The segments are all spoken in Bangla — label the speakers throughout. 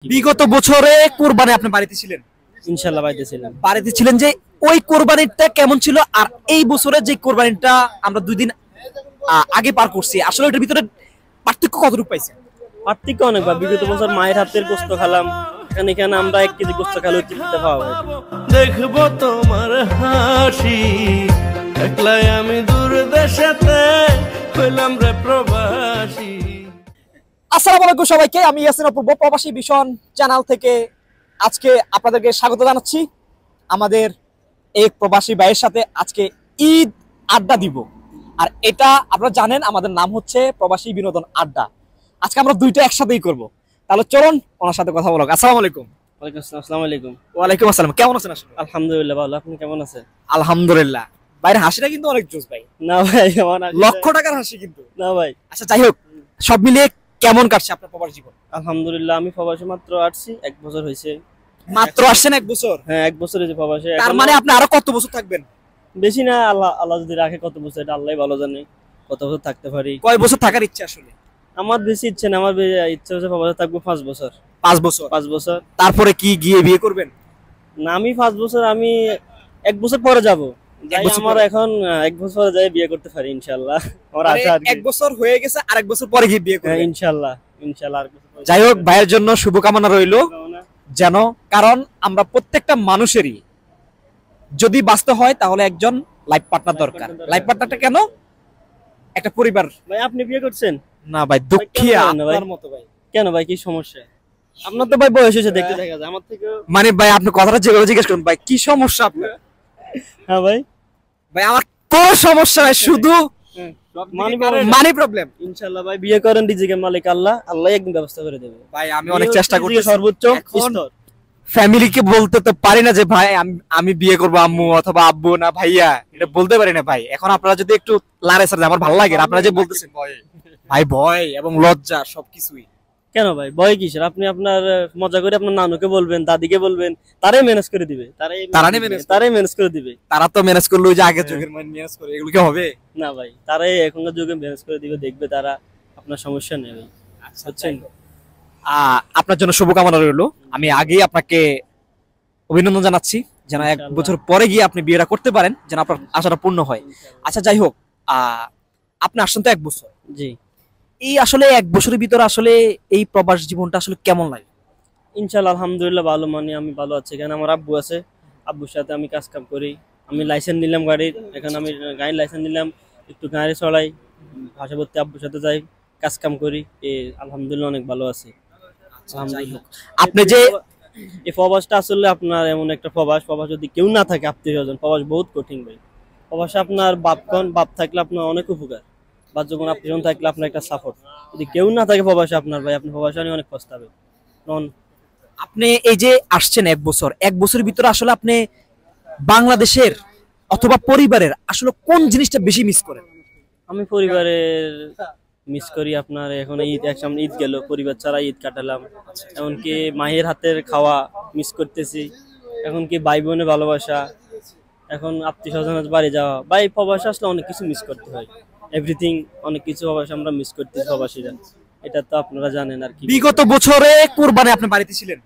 Speaker 1: বিগত বছরে কোরবানি আপনি বাড়িতে ছিলেন?
Speaker 2: ইনশাআল্লাহ বাড়িতে ছিলাম।
Speaker 1: বাড়িতে ছিলেন যে ওই কোরবানিটা কেমন ছিল আর এই বছরে যে কোরবানিটা আমরা 2 দিন আগে পার করছি, আসলে এটার ভিতরে পার্থক্য কতটুকু পাইছেন?
Speaker 2: পার্থক্য অনেক। বিগত বছর মায়ের হাতের গোস্ত খেলাম, এখানে আমরা 1 কেজি গোস্ত খেলে তৃপ্তিতে পাওয়া যায়।
Speaker 3: দেখবো তোমার হাসি, একলাই আমি দূর দেশেতে হইলাম রে প্রবাসী।
Speaker 1: আসসালামু আলাইকুম সবাইকে, আমি ইয়াসিন অপূর্ব প্রবাসী ভিশন চ্যানেল থেকে আজকে আপনাদেরকে স্বাগত জানাচ্ছি। আমাদের এক প্রবাসী ভাইয়ের সাথে আজকে ঈদ আড্ডা দিব, আর এটা আপনারা জানেন আমাদের নাম হচ্ছে প্রবাসী বিনোদন আড্ডা। আজকে আমরা দুইটা একসাথেই করব, তাহলে চলুন ওনার সাথে কথা বলব। আসসালামু আলাইকুম।
Speaker 2: ওয়ালাইকুম আসসালাম। আসসালামু আলাইকুম।
Speaker 1: ওয়ালাইকুম আসসালাম। কেমন আছেন? আসলে
Speaker 2: আলহামদুলিল্লাহ ভালো। আপনি কেমন আছেন?
Speaker 1: আলহামদুলিল্লাহ। বাইরে হাসিটা কিন্তু অনেক জোস ভাই।
Speaker 2: না ভাই, আমার
Speaker 1: লক্ষ টাকার হাসি কিন্তু।
Speaker 2: না ভাই।
Speaker 1: আচ্ছা যাই হোক, সব মিলিয়ে কেমন কাটছে আপনার প্রবাসী জীবন?
Speaker 2: আলহামদুলিল্লাহ, আমি প্রবাসে মাত্র আসছি, 1 বছর হয়েছে।
Speaker 1: মাত্র আসছেন 1 বছর?
Speaker 2: হ্যাঁ, 1 বছর হয়েছে প্রবাসে।
Speaker 1: তার মানে আপনি আরো কত বছর থাকবেন?
Speaker 2: বেশি না, আল্লাহ যদি রাখে কত বছর এটা আল্লাহই ভালো জানে, কত বছর থাকতে পারি।
Speaker 1: কয় বছর থাকার ইচ্ছা আসলে?
Speaker 2: আমার বেশি ইচ্ছে না, আমার ইচ্ছা হচ্ছে প্রবাসে থাকবো 5 বছর।
Speaker 1: 5 বছর?
Speaker 2: 5 বছর।
Speaker 1: তারপরে কি গিয়ে বিয়ে করবেন?
Speaker 2: না, আমি 5 বছর, আমি 1 বছর পরে যাব। আমার এখন 1 বছর যাই বিয়ে করতে পারি ইনশাআল্লাহ। আমার আশা আর
Speaker 1: 1 বছর হয়ে গেছে, আর 1 বছর পরে গিয়ে বিয়ে করবেন
Speaker 2: ইনশাআল্লাহ। ইনশাআল্লাহ।
Speaker 1: যাই হোক, ভাইয়ের জন্য শুভকামনা রইল যেন, কারণ আমরা প্রত্যেকটা মানুষেরই যদি বাঁচতে হয় তাহলে একজন লাইফ পার্টনার দরকার। লাইফ পার্টনারটা কেন? একটা পরিবার।
Speaker 2: ভাই আপনি বিয়ে করছেন?
Speaker 1: না ভাই, দুঃখী আপনার মতো ভাই।
Speaker 2: কেন ভাই, কি সমস্যা? আপনার তো ভাই বয়স হয়েছে, দেখতে দেখা যায় আমার থেকে।
Speaker 1: মানে ভাই আপনি কথাটা যেভাবে জিজ্ঞেস করুন, ভাই কি সমস্যা আপনার?
Speaker 2: হ্যাঁ ভাই।
Speaker 1: ভাই আমার কোনো সমস্যা নাই, শুধু মানি প্রবলেম।
Speaker 2: ইনশাআল্লাহ ভাই বিয়ে করেন, রিজিকের মালিক আল্লাহ, আল্লাহ একদিন ব্যবস্থা করে দেবে।
Speaker 1: ভাই আমি অনেক চেষ্টা করছি
Speaker 2: সর্বোচ্চ স্তর।
Speaker 1: ফ্যামিলিকে বলতে তো পারি না যে ভাই আমি বিয়ে করবো, আম্মু অথবা আব্বু না ভাইয়া, এটা বলতে পারি না ভাই। এখন আপনারা যদি একটু লারে সারে, আমার ভালো লাগে আপনারা যে বলতেছেন ভাই, ভয় এবং লজ্জা সবকিছুই।
Speaker 2: কেন ভাই ভয় কিসের? আপনি আপনার মজা করে আপনার নানুকে বলবেন, দাদিকে বলবেন, তারাই ম্যানেজ করে দিবে। তারাই ম্যানেজ করে দিবে।
Speaker 1: তারা তো ম্যানেজ করলো ওই যে আগের যুগের ম্যানেজ করে, এগুলো কি হবে?
Speaker 2: না ভাই, তারাই এখনকার যুগে ম্যানেজ করে দিবে, দেখবে তারা, আপনার সমস্যা নেই ভাই। বুঝছেন?
Speaker 1: আপনার জন্য শুভকামনা রইল। আমি আগেই আপনাকে অভিনন্দন জানাচ্ছি যেন 1 বছর পরে গিয়ে আপনি বিয়েটা করতে পারেন, যেন আপনার আশাটা পূর্ণ হয়। আচ্ছা যাই হোক, আপনি আসছেন তো 1 বছর।
Speaker 2: জি।
Speaker 1: এই আসলে 1 বছরের ভিতরে আসলে এই প্রবাস জীবনটা আসলে কেমন লাগে?
Speaker 2: ইনশাআল্লাহ আলহামদুলিল্লাহ ভালো, মানে আমি ভালো আছি। এখানে আমার আব্বু আছে, আব্বুর সাথে আমি কাজ কাম করি। আমি লাইসেন্স নিলাম গাড়ির, এখন আমি গাড়ির লাইসেন্স নিলাম, একটু গাড়ি চলাই, পার্শ্ববর্তী আব্বুর সাথে যাই, কাজ কাম করি। আলহামদুলিল্লাহ অনেক ভালো আছি। আলহামদুলিল্লাহ।
Speaker 1: আপনি যে
Speaker 2: এই প্রবাসটা আসলে আপনার এমন একটা প্রবাস যদি কেউ না থাকে, আত্মীয় স্বজন, প্রবাস বহুত কঠিন ভাই। প্রবাসে আপনার বাপ থাকলে আপনার অনেক উপকার, বা যখন আত্মীয় স্বজন থাকলে আপনার একটা সাপোর্ট। যদি কেউ না থাকে প্রবাসে আপনার, ভাই আপনি প্রবাসে অনেক পস্তাবে।
Speaker 1: আপনি এই যে আসছেন 1 বছর, 1 বছরের ভিতরে আসলে আপনি বাংলাদেশের অথবা পরিবারের আসলে কোন জিনিসটা বেশি মিস করেন?
Speaker 2: আমি পরিবারের মিস করি আপনার, এখন সামনে ঈদ গেল, পরিবার ছাড়া ঈদ কাটালাম। এমনকি মায়ের হাতের খাওয়া মিস করতেছি, এখন কি ভাই বোনের ভালোবাসা, এখন আত্মীয় স্বজনের বাড়ি যাওয়া। ভাই প্রবাসে আসলে অনেক কিছু মিস করতে হয়, এভরিথিং, অনেক কিছু প্রবাসে আমরা মিস করতেছি প্রবাসীরা, এটা তো আপনারা জানেন। আর কি
Speaker 1: বিগত বছরে কোরবানি আপনি বাড়িতে ছিলেন?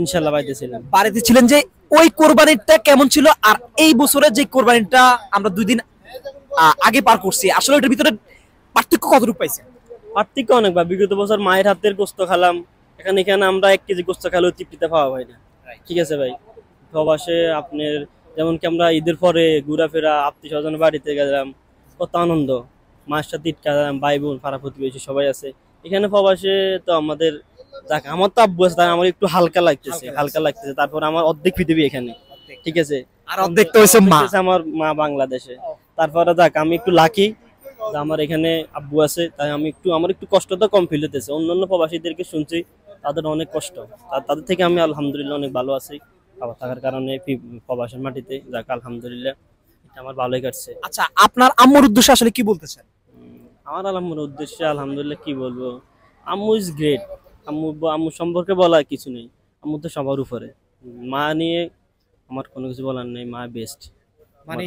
Speaker 2: ইনশাআল্লাহ বাড়িতে ছিলাম।
Speaker 1: বাড়িতে ছিলেন যে ওই কোরবানিটা কেমন ছিল আর এই বছরে যে কোরবানিটা আমরা 2 দিন আগে পার করছি, আসলে এটার ভিতরে পার্থক্য কতটুকু পাইছেন?
Speaker 2: পার্থক্য অনেক। বিগত বছর মায়ের হাতের গোস্ত খেলাম, এখানে আমরা 1 কেজি গোস্ত খেলেও তৃপ্তিতে পাওয়া হয় না। ঠিক আছে ভাই। প্রবাসে আপনার যেমন কি আমরা ঈদের পরে ঘোরাফেরা, আত্মীয় স্বজনের বাড়িতে গেলাম, কত আনন্দ, মায়ের সাথে ঈদ কাটালাম, ভাই বোন পাড়া প্রতিবেশী সবাই আছে। এখানে প্রবাসে তো আমাদের আমার তো আব্বু আছে, তাই আমার একটু হালকা লাগতেছে। তারপর আমার অর্ধেক পৃথিবী এখানে, ঠিক আছে,
Speaker 1: আর অর্ধেক তো হইছে মা,
Speaker 2: আমার মা বাংলাদেশে। তারপরে আমি একটু লাকি, আমার এখানে আব্বু আছে, তাই আমার একটু কষ্ট তো কম ফিল হতেছে। অন্যান্য প্রবাসীদেরকে শুনছি তাদের অনেক কষ্ট, তাদের থেকে আমি আলহামদুলিল্লাহ অনেক ভালো আছি। বাবা থাকার কারণে প্রবাসের মাটিতে, যাক আলহামদুলিল্লাহ এটা আমার ভালোই কাটছে।
Speaker 1: আচ্ছা, আপনার আম্মুর উদ্দেশ্যে আসলে কি বলতে চান?
Speaker 2: আমার আম্মুর উদ্দেশ্যে আলহামদুলিল্লাহ কি বলবো, আম্মু ইজ গ্রেট। আম্মু সম্পর্কে বলার কিছু নেই, আম্মু তো সবার উপরে। মা নিয়ে আমার কোনো কিছু বলার নেই, মা বেস্ট।
Speaker 1: মানে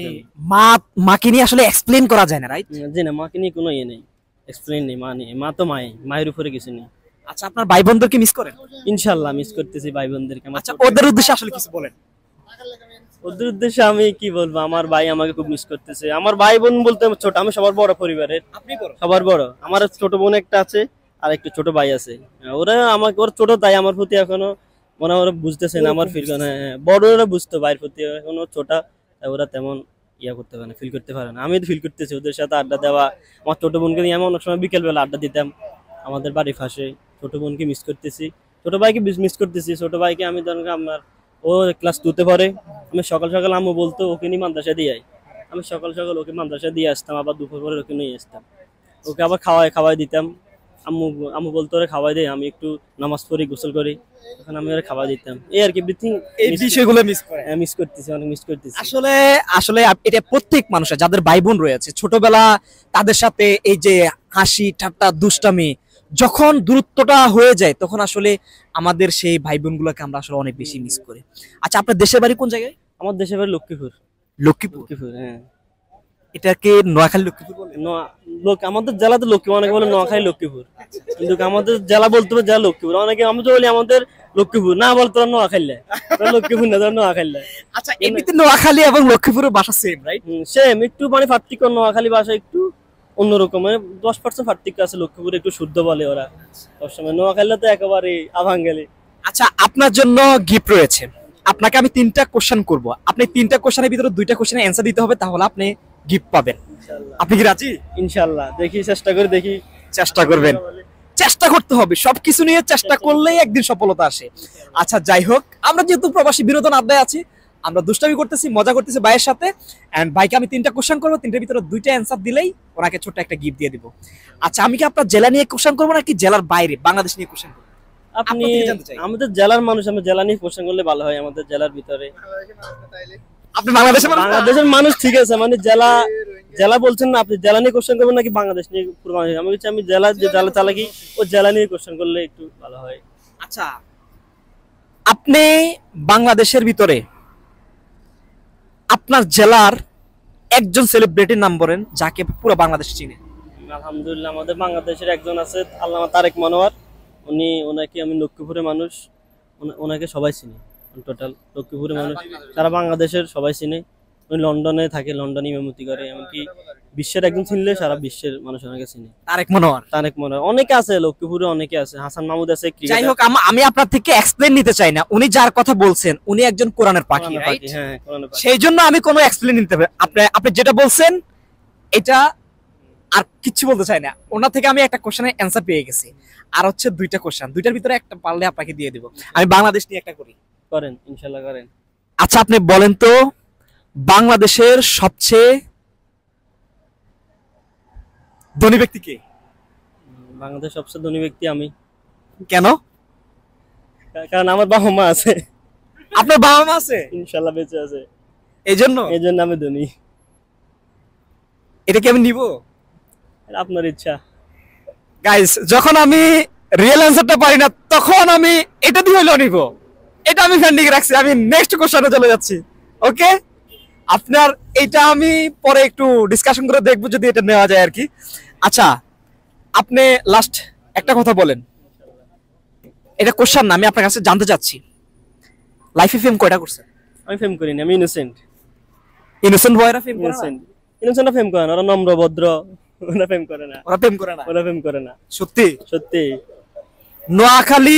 Speaker 1: মাকে নিয়ে আসলে এক্সপ্লেইন করা যায় না, রাইট?
Speaker 2: জি না, মাকে নিয়ে কোনো ইয়ে নেই, এক্সপ্লেইন নেই। মা নিয়ে, মা তো মায়ের উপরে কিছু নেই।
Speaker 1: আচ্ছা, আপনার ভাই বোনদেরকে মিস করেন?
Speaker 2: ইনশাল্লাহ মিস করতেছি ভাই বোনদেরকে আমার।
Speaker 1: আচ্ছা, ওদের উদ্দেশ্যে আসলে কিছু বলেন।
Speaker 2: ওদের উদ্দেশ্যে আমি কি বলবো, আমার ভাই আমাকে খুব মিস করতেছে। আমার ভাই বোন বলতে ছোট, আমি সবার বড় পরিবারের,
Speaker 1: আপনি বড়?
Speaker 2: সবার বড়। আমার ছোট বোন একটা আছে আর একটু ছোট ভাই আছে। ওরা আমাকে, ওর ছোট তাই আমার প্রতি এখনো মনে হয় ওরা বুঝতেছে না আমার ফিল। হ্যাঁ, বড়রা বুঝতো, ভাইয়ের প্রতি এখনো ছোট, তাই ওরা তেমন ইয়া করতে পারে না, ফিল করতে পারে না। আমি তো ফিল করতেছি ওদের সাথে আড্ডা দেওয়া। আমার ছোট বোনকে নিয়ে আমি অনেক সময় বিকেল বেলা আড্ডা দিতাম আমাদের বাড়ির পাশে। ছোট বোনকে মিস করতেছি, ছোট ভাইকে মিস করতেছি। ছোট ভাইকে আমি ধরেন আমার, ও ক্লাস 2-তে পড়ে। আমি সকাল সকাল আম্মু বলতো ওকে নিয়ে মাদ্রাসা দিয়ে আয়। আমি সকাল সকাল ওকে মাদ্রাসা দিয়ে আসতাম, আবার দুপুর পরে ওকে নিয়ে আসতাম। ওকে আবার খাওয়াই দিতাম। আম্মু আম্মু বলতো ওরা খাওয়াই দেয়, আমি একটু নামাজ পড়ি, গোসল করি, তখন আমি ওরা খাওয়াই দিতাম। এই আর কি, এভরিথিং
Speaker 1: এই বিষয়গুলো মিস করেন?
Speaker 2: মিস করতেছি, অনেক মিস করতেছি।
Speaker 1: আসলে আসলে এটা প্রত্যেক মানুষের, যাদের ভাই বোন রয়েছে ছোটবেলা, তাদের সাথে এই যে হাসি ঠাট্টা দুষ্টামি, যখন দূরত্বটা হয়ে যায় তখন আসলে আমাদের সেই ভাই বোন গুলোকে আমরা আসলে অনেক বেশি মিস করি। আচ্ছা, আপনার দেশের বাড়ি কোন জায়গায়?
Speaker 2: আমার দেশের বাড়ি লক্ষ্মীপুর।
Speaker 1: লক্ষ্মীপুর?
Speaker 2: লক্ষ্মীপুর, হ্যাঁ।
Speaker 1: এটাকে নোয়াখালী লক্ষ্মীপুর বলে?
Speaker 2: আমাদের জেলা তো লক্ষ্মীপুর, অনেকে বলে নোয়াখালী লক্ষ্মীপুর, কিন্তু আমাদের জেলা বলতে হবে জেলা লক্ষ্মীপুর। অনেকে আমি তো বলি আমাদের লক্ষ্মীপুর, না বলতো নোয়াখালী, লক্ষ্মীপুর না, নোয়াখালী।
Speaker 1: আচ্ছা, এমনিতে নোয়াখালী এবং লক্ষ্মীপুরের ভাষা সেম, রাইট?
Speaker 2: সেম, একটু মানে পার্থক্য, নোয়াখালী ভাষা একটু অন্যরকম, মানে 10% পার্থক্য আছে। লক্ষ্মীপুরে একটু শুদ্ধ বলে ওরা সবসময়, নোয়াখালী তো একেবারে আভাঙ্গালি।
Speaker 1: আচ্ছা, আপনার জন্য গিফট রয়েছে। আপনাকে আমি 3টা কোশ্চেন করব, আপনি 3টা কোশ্চেনের ভিতরে 2টা কোশ্চেনের অ্যানসার দিতে হবে, তাহলে আপনি গিফট পাবেন। আপনি কি রাজি?
Speaker 2: ইনশাআল্লাহ, দেখি, চেষ্টা করে দেখি।
Speaker 1: চেষ্টা করবেন, চেষ্টা করতে হবে, সবকিছু নিয়ে চেষ্টা করলেই একদিন সফলতা আসে। আচ্ছা, যাই হোক, আমরা যেহেতু প্রবাসী বিনোদন আড্ডায় আছি, আমরা দুষ্টামি করতেছি, মজা করতেছি ভাইয়ের সাথে। এন্ড ভাইকে আমি 3টা কোশ্চেন করবো, 3টার ভিতরে 2টা অ্যানসার দিলেই ওনাকে ছোট্ট একটা গিফট দিয়ে দিব। আচ্ছা, আমি কি আপনার জেলা নিয়ে কোশ্চেন করবো নাকি জেলার বাইরে, বাংলাদেশ নিয়ে কোশ্চেন করবো?
Speaker 2: আপনি আমাদের জেলার মানুষ, আমি জেলা নিয়ে কোশ্চেন করলে ভালো হয়। আমাদের জেলার ভিতরে
Speaker 1: আপনি বাংলাদেশের মানুষ?
Speaker 2: বাংলাদেশের মানুষ, ঠিক আছে, মানে জেলা বলছেন না আপনি, জেলা নিয়ে কোশ্চেন করবেন নাকি বাংলাদেশ নিয়ে? পুরো বাংলাদেশ। আমি বলছি আমি জেলা, যে জেলা চালাকি, ও জেলা নিয়ে কোশ্চেন করলে একটু ভালো হয়।
Speaker 1: আচ্ছা, আপনি বাংলাদেশের ভিতরে আপনার জেলার একজন সেলিব্রিটির নাম বলেন যাকে পুরো বাংলাদেশ চিনে।
Speaker 2: আলহামদুলিল্লাহ, আমাদের বাংলাদেশের একজন আছে, আল্লামা তারেক মনোয়ার। ওনাকে আমি লক্ষ্মীপুরের মানুষ, ওনাকে সবাই চিনি, টোটাল লক্ষ্মীপুরের মানুষ, সারা বাংলাদেশের সবাই চিনে। উনি লন্ডনে থাকে, লন্ডনে ইমামতি করে, এমনকি বিশ্বের একজন চিনলে সারা বিশ্বের মানুষ ওনাকে চিনে।
Speaker 1: তারেক মনোয়ার?
Speaker 2: তারেক মনোয়ার অনেকে আছে লক্ষ্মীপুরে, অনেকে আছে, হাসান মাহমুদ আছে।
Speaker 1: যাই হোক, আমি আপনার থেকে এক্সপ্লেন নিতে চাই না, উনি যার কথা বলছেন উনি একজন কোরআনের পাখি, রাইট?
Speaker 2: হ্যাঁ, কোরআনের পাখি।
Speaker 1: সেই জন্য আমি কোনো এক্সপ্লেন নিতে হবে, আপনি যেটা বলছেন এটা আর কিছু বলতে চাই না। ওনার থেকে আমি একটা কোশ্চেনের অ্যানসার পেয়ে গেছি, আর হচ্ছে 2টা কোশ্চেন, 2টার ভিতরে একটা পারলে আপনাকে দিয়ে দিব। আমি বাংলাদেশ নিয়ে একটা করি।
Speaker 2: করেন, ইনশাআল্লাহ করেন।
Speaker 1: আচ্ছা, আপনি বলেন তো বাংলাদেশের সবচেয়ে ধনী ব্যক্তি কে?
Speaker 2: বাংলাদেশের সবচেয়ে ধনী ব্যক্তি আমি।
Speaker 1: কেন?
Speaker 2: কারণ আমার বাবা মা আছে।
Speaker 1: আপনার বাবা মা আছে?
Speaker 2: ইনশাআল্লাহ বেঁচে আছে,
Speaker 1: এই জন্য
Speaker 2: আমি ধনী।
Speaker 1: এটা কি আমি নিব?
Speaker 2: আপনার ইচ্ছা।
Speaker 1: গাইস, যখন আমি রিয়েল অ্যানসারটা পারি না তখন আমি এটা দিয়ে হইলো নিব, এটা আমি পেন্ডিং রাখছি। আমি নেক্সট কোশ্চেনে চলে যাচ্ছি। ওকে, আপনার এটা আমি পরে একটু ডিসকাশন করে দেখবো যদি এটা নেওয়া যায় আর কি। আচ্ছা, আপনি লাস্ট একটা কথা বলেন, এটা কোশ্চেন না, আমি আপনার কাছে জানতে চাচ্ছি, লাইফে ফেম কয়টা করছেন?
Speaker 2: আমি ফেম করিনি, আমি ইনোসেন্ট।
Speaker 1: ইনোসেন্ট বয়রা ফেম করে না?
Speaker 2: ইনোসেন্ট ফেম করে না, ওরা নম্র ভদ্র, ওরা ফেম করে না।
Speaker 1: ওরা ফেম করে না?
Speaker 2: ওরা ফেম করে না।
Speaker 1: সত্যি?
Speaker 2: সত্যি।
Speaker 1: নোয়াখালী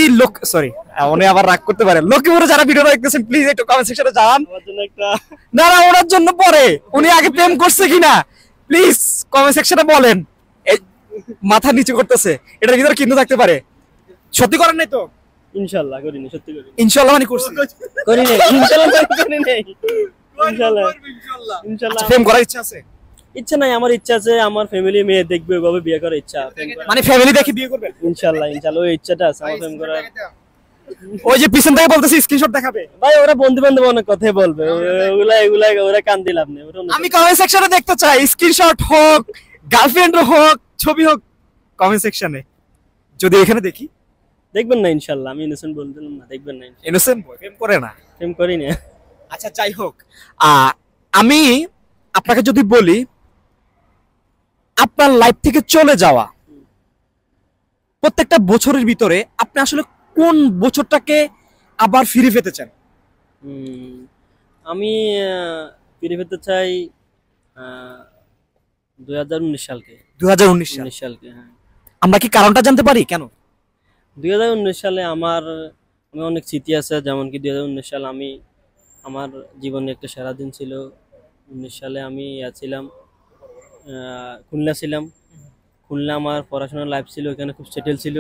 Speaker 1: সরি, উনি আবার রাগ করতে পারে, লক্ষ্মীপুরে যারা ভিডিও দেখতেছেন প্লিজ একটু কমেন্ট সেকশনে জানান।
Speaker 2: আমার জন্য একটা,
Speaker 1: না না, ওনার জন্য পরে, উনি আগে প্রেম করছে কিনা প্লিজ কমেন্ট সেকশনে বলেন। এই মাথা নিচু করতেছে, এটার ভিতরে কিন্তু থাকতে পারে। সত্যি করেন নাই তো?
Speaker 2: ইনশাআল্লাহ করিনি, সত্যি করিনি।
Speaker 1: ইনশাআল্লাহ মানে করছি?
Speaker 2: করি নাই, ইনশাআল্লাহ করি নাই। ইনশাআল্লাহ, ইনশাআল্লাহ।
Speaker 1: প্রেম করার ইচ্ছা আছে?
Speaker 2: ইচ্ছা নাই, আমার ইচ্ছা আছে আমার ফ্যামিলি মেয়ে দেখবে, ওইভাবে বিয়ে করার ইচ্ছা।
Speaker 1: মানে ফ্যামিলি দেখে বিয়ে করবেন?
Speaker 2: ইনশাআল্লাহ, ইনশাআল্লাহ, ওই ইচ্ছাটা আছে আমার, প্রেম করার।
Speaker 1: ওই যে পিছন থেকে বলতেছি স্ক্রিনশট দেখাবে।
Speaker 2: ভাই ওরা বন্ধু বান্ধব অনেক কথাই বলবে, ওরা কান দিলাম না।
Speaker 1: আমি কমেন্ট সেকশনে দেখতে চাই, স্ক্রিনশট হোক, গার্লফ্রেন্ড হোক, ছবি হোক, কমেন্ট সেকশনে। যদি এখানে দেখি
Speaker 2: দেখবেন না ইনশাআল্লাহ, আমি ইনোসেন্ট বলছিলাম না, দেখবেন না।
Speaker 1: ইনোসেন্ট বয় প্রেম করে না?
Speaker 2: প্রেম করি না।
Speaker 1: আচ্ছা, যাই হোক, আমি আপনাকে যদি বলি আপনার লাইফ থেকে চলে যাওয়া প্রত্যেকটা বছরের ভিতরে আপনি আসলে কোন বছরটাকে আবার ফিরে পেতে চান?
Speaker 2: উম, আমি ফিরে পেতে চাই 2019 সালকে।
Speaker 1: 2019 সাল।
Speaker 2: 19 সালকে, হ্যাঁ।
Speaker 1: আমরা কি কারণটা জানতে পারি কেন?
Speaker 2: 2019 সালে আমি অনেক স্মৃতি আছে, যেমন কি 2019 সাল আমার জীবনে একটা সেরা দিন ছিল। 19 সালে আমি ছিলাম খুলনা ছিলাম। খুলনা আমার পড়াশোনার লাইফ ছিল, ওখানে খুব সেটেল ছিল।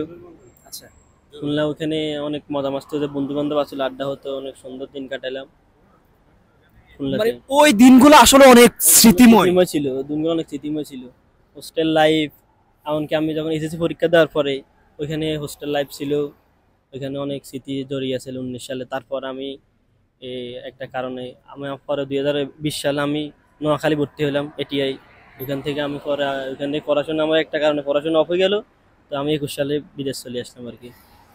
Speaker 1: আচ্ছা,
Speaker 2: খুলনা ওখানে অনেক মজা মাস্ত হতো, বন্ধু বান্ধব আসলে আড্ডা হতো, অনেক সুন্দর দিন কাটালাম খুলনাতে।
Speaker 1: মানে ওই দিনগুলো আসলে অনেক স্মৃতিময়।
Speaker 2: স্মৃতিময় ছিল, দিনগুলো অনেক স্মৃতিময় ছিল। হোস্টেল লাইফ, এমনকি আমি যখন এসএসসি পরীক্ষা দেওয়ার পরে ওইখানে হোস্টেল লাইফ ছিল, ওইখানে অনেক স্মৃতি জড়িয়ে আছে 19 সালে। তারপর আমি একটা কারণে আমি পরে 2020 সালে আমি নোয়াখালী ভর্তি হলাম এটিআই। ওইখান থেকে আমি পরে ওইখান থেকে পড়াশোনা, আমার একটা কারণে পড়াশোনা অফ হয়ে গেল, তো আমি 21 সালে বিদেশ চলে আসলাম আর কি।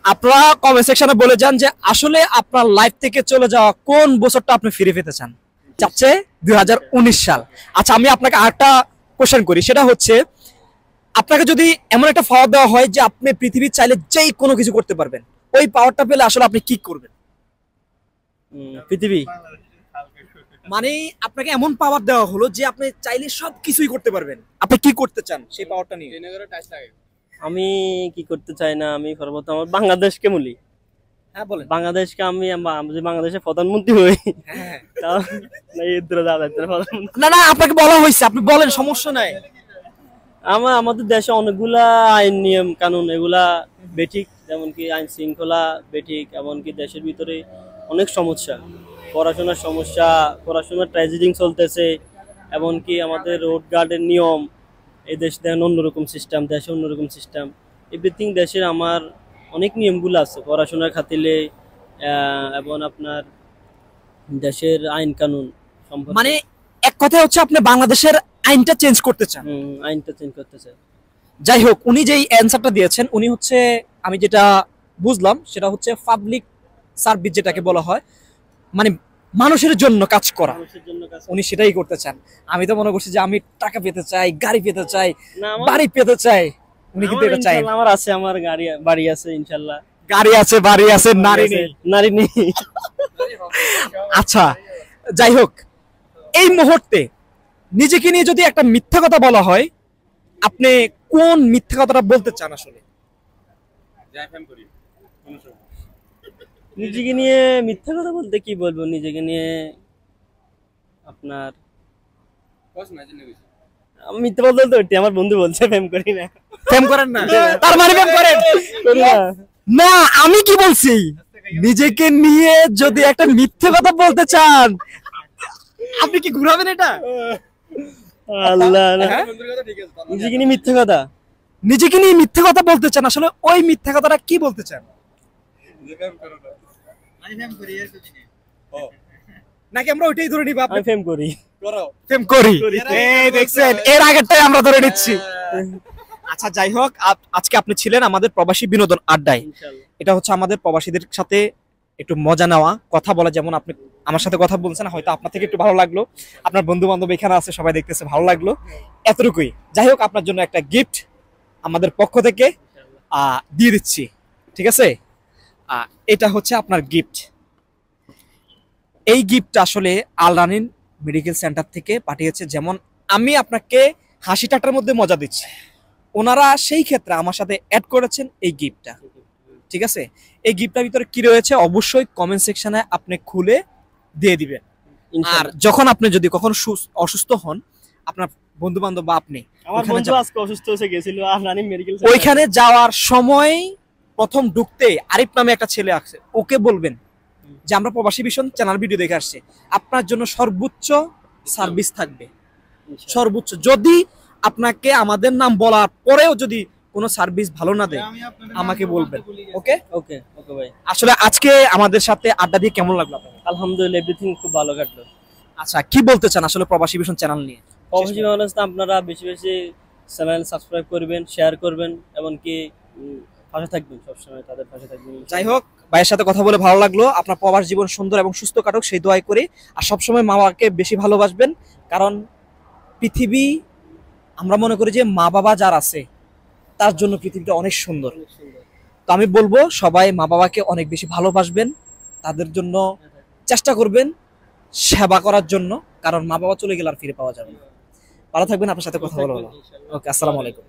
Speaker 1: আপনারা কমেন্ট সেকশনে বলে যান যে আসলে আপনার লাইফ থেকে চলে যাওয়া কোন বছরটা আপনি ফিরে পেতে চান। চাচ্ছে 2019 সাল। আচ্ছা, আমি আপনাকে আরেকটা কোশ্চেন করি, সেটা হচ্ছে আপনাকে যদি এমন একটা পাওয়ার দেওয়া হয় যে আপনি পৃথিবীর চাইলে যেই কোনো কিছু করতে পারবেন, ওই পাওয়ারটা পেলে আসলে আপনি কি করবেন?
Speaker 2: পৃথিবী,
Speaker 1: মানে আপনাকে এমন পাওয়ার দেওয়া হলো যে আপনি চাইলে সবকিছুই করতে পারবেন, আপনি কি করতে চান সেই পাওয়ারটা নিয়ে?
Speaker 2: আমি কি করতে চাই না, আমি সর্বপ্রথম আমার বাংলাদেশকে বলি।
Speaker 1: হ্যাঁ বলেন।
Speaker 2: বাংলাদেশকে আমি যে বাংলাদেশের প্রধানমন্ত্রী হই,
Speaker 1: হ্যাঁ।
Speaker 2: তাও না, এই দূরে যাওয়া যাচ্ছে না প্রধানমন্ত্রী।
Speaker 1: না না, আপনাকে বলা হয়েছে, আপনি বলেন, সমস্যা নাই।
Speaker 2: আমাদের দেশে অনেকগুলা আইন নিয়ম কানুন এগুলা বেঠিক, যেমন কি আইন শৃঙ্খলা বেঠিক, এমনকি দেশের ভিতরে অনেক সমস্যা, পড়াশোনার সমস্যা, পড়াশোনার ট্র্যাজেডিং চলতেছে, এমনকি আমাদের রোড গার্ডের নিয়ম, এই দেশ দেখেন অন্যরকম সিস্টেম, দেশে অন্যরকম সিস্টেম, এভরিথিং দেশের আমার অনেক নিয়মগুলো আছে পড়াশোনার খাতিলে, এবং আপনার দেশের আইন কানুন সম্পর্কে।
Speaker 1: মানে এক কথায় হচ্ছে আপনি বাংলাদেশের আইনটা চেঞ্জ করতে চান।
Speaker 2: আইনটা চেঞ্জ করতে চাই।
Speaker 1: যাই হোক, উনি যেই অ্যানসারটা দিয়েছেন, উনি হচ্ছে, আমি যেটা বুঝলাম সেটা হচ্ছে পাবলিক সার্ভিস যেটাকে বলা হয়, মানে মানুষের জন্য কাজ করা,
Speaker 2: মানুষের জন্য কাজ।
Speaker 1: উনি সেটাই করতে চান। আমি তো মনে করছি যে আমি টাকা পেতে চাই, গাড়ি পেতে চাই,
Speaker 2: না,
Speaker 1: বাড়ি পেতে চাই, উনি কিন্তু এটা চাই।
Speaker 2: আমার আছে, আমার বাড়ি আছে ইনশাল্লাহ।
Speaker 1: গাড়ি আছে, বাড়ি আছে, নারী নেই।
Speaker 2: নারী নেই।
Speaker 1: আচ্ছা, যাই হোক, এই মুহূর্তে নিজেকে নিয়ে যদি একটা মিথ্যা কথা বলা হয়, আপনি কোন মিথ্যা কথাটা বলতে চান আসলে?
Speaker 2: নিজেকে নিয়ে মিথ্যা কথা বলতে কি বলবো, নিজেকে নিয়ে আপনার আমি মিথ্যা বলতে বলতে আমার বন্ধু বলছে প্রেম করি না।
Speaker 1: প্রেম করেন না, তার মানে প্রেম করেন
Speaker 2: করি না।
Speaker 1: না? আমি কি বলছি, নিজেকে নিয়ে যদি একটা মিথ্যে কথা বলতে চান, আপনি কি ঘুরাবেন এটা?
Speaker 2: আল্লাহ না।
Speaker 1: হ্যাঁ?
Speaker 2: নিজেকে নিয়ে মিথ্যা কথা,
Speaker 1: নিজেকে নিয়ে মিথ্যে কথা বলতে চান, আসলে ওই মিথ্যা কথাটা কি বলতে চান? নাকি আমরা ওইটাই ধরে নিব? আপনি
Speaker 2: আমি প্রেম করি।
Speaker 1: প্রেম করি, এই দেখছেন, এর আগেরটাই আমরা ধরে নিচ্ছি। আচ্ছা, যাই হোক, আজকে আপনি ছিলেন আমাদের প্রবাসী বিনোদন আড্ডায়।
Speaker 2: ইনশাআল্লাহ।
Speaker 1: এটা হচ্ছে আমাদের প্রবাসীদের সাথে একটু মজা নেওয়া, কথা বলা, যেমন আপনি আমার সাথে কথা বলছেন, হয়তো আপনার থেকে একটু ভালো লাগলো, আপনার বন্ধু বান্ধব এখানে আছে, সবাই দেখতেছে, ভালো লাগলো, এতটুকুই। যাই হোক, আপনার জন্য একটা গিফট আমাদের পক্ষ থেকে দিয়ে দিচ্ছি, ঠিক আছে? এটা হচ্ছে আপনার গিফট। এই গিফট আসলে আল রানিন মেডিকেল সেন্টার থেকে পাঠিয়েছে। যেমন আমি আপনাকে হাসি ঠাট্টার মধ্যে মজা দিচ্ছি, ওনারা সেই ক্ষেত্রে আমার সাথে অ্যাড করেছেন এই গিফটটা, ঠিক আছে? এই গিফটটার ভিতরে কি রয়েছে অবশ্যই কমেন্ট সেকশনে আপনি খুলে দিয়ে দিবেন। আর
Speaker 2: ইনশাআল্লাহ।
Speaker 1: যখন আপনি যদি কখনো অসুস্থ হন, আপনার বন্ধু বান্ধব বা আপনি
Speaker 2: আমার
Speaker 1: ওখানে
Speaker 2: বন্ধু আজকে অসুস্থ হয়ে গেছিল, আর রানী মেডিকেল
Speaker 1: ওইখানে যাওয়ার সময় প্রথম ঢুকতে আরিফ নামে একটা ছেলে আছে, ওকে বলবেন যে আমরা প্রবাসী ভীষণ চ্যানেল ভিডিও দেখে আসছি, আপনার জন্য সর্বোচ্চ সার্ভিস থাকবে, সর্বোচ্চ। যদি আপনাকে আমাদের নাম বলার পরেও যদি কোনো সার্ভিস ভালো না দেয়, আমাকে বলবেন, ওকে?
Speaker 2: ওকে ওকে ভাই।
Speaker 1: আসলে আজকে আমাদের সাথে আড্ডা দিয়ে কেমন লাগলো আপনার?
Speaker 2: আলহামদুলিল্লাহ, এভরিথিং খুব ভালো কাটলো।
Speaker 1: আচ্ছা, কি বলতে চান আসলে প্রবাসী ভীষণ চ্যানেল নিয়ে?
Speaker 2: অবশ্যই মানুষ, আপনারা বেশি বেশি চ্যানেল সাবস্ক্রাইব করবেন, শেয়ার করবেন, এমনকি পাশে থাকবেন, সবসময় তাদের পাশে থাকবেন।
Speaker 1: যাই হোক, ভাইয়ের সাথে কথা বলে ভালো লাগলো। আপনার প্রবাস জীবন সুন্দর এবং সুস্থ কাটুক সেই দোয়াই করি। আর সবসময় মা বাবাকে বেশি ভালোবাসবেন, কারণ পৃথিবী, আমরা মনে করি যে মা বাবা যার আছে তার জন্য পৃথিবীটা অনেক সুন্দর। তো আমি বলবো সবাই মা বাবাকে অনেক বেশি ভালোবাসবেন, তাদের জন্য চেষ্টা করবেন সেবা করার জন্য, কারণ মা বাবা চলে গেলে আর ফিরে পাওয়া যাবে না। ভালো থাকবেন, আপনার সাথে কথা বলা হলো। ওকে, আসসালামু আলাইকুম।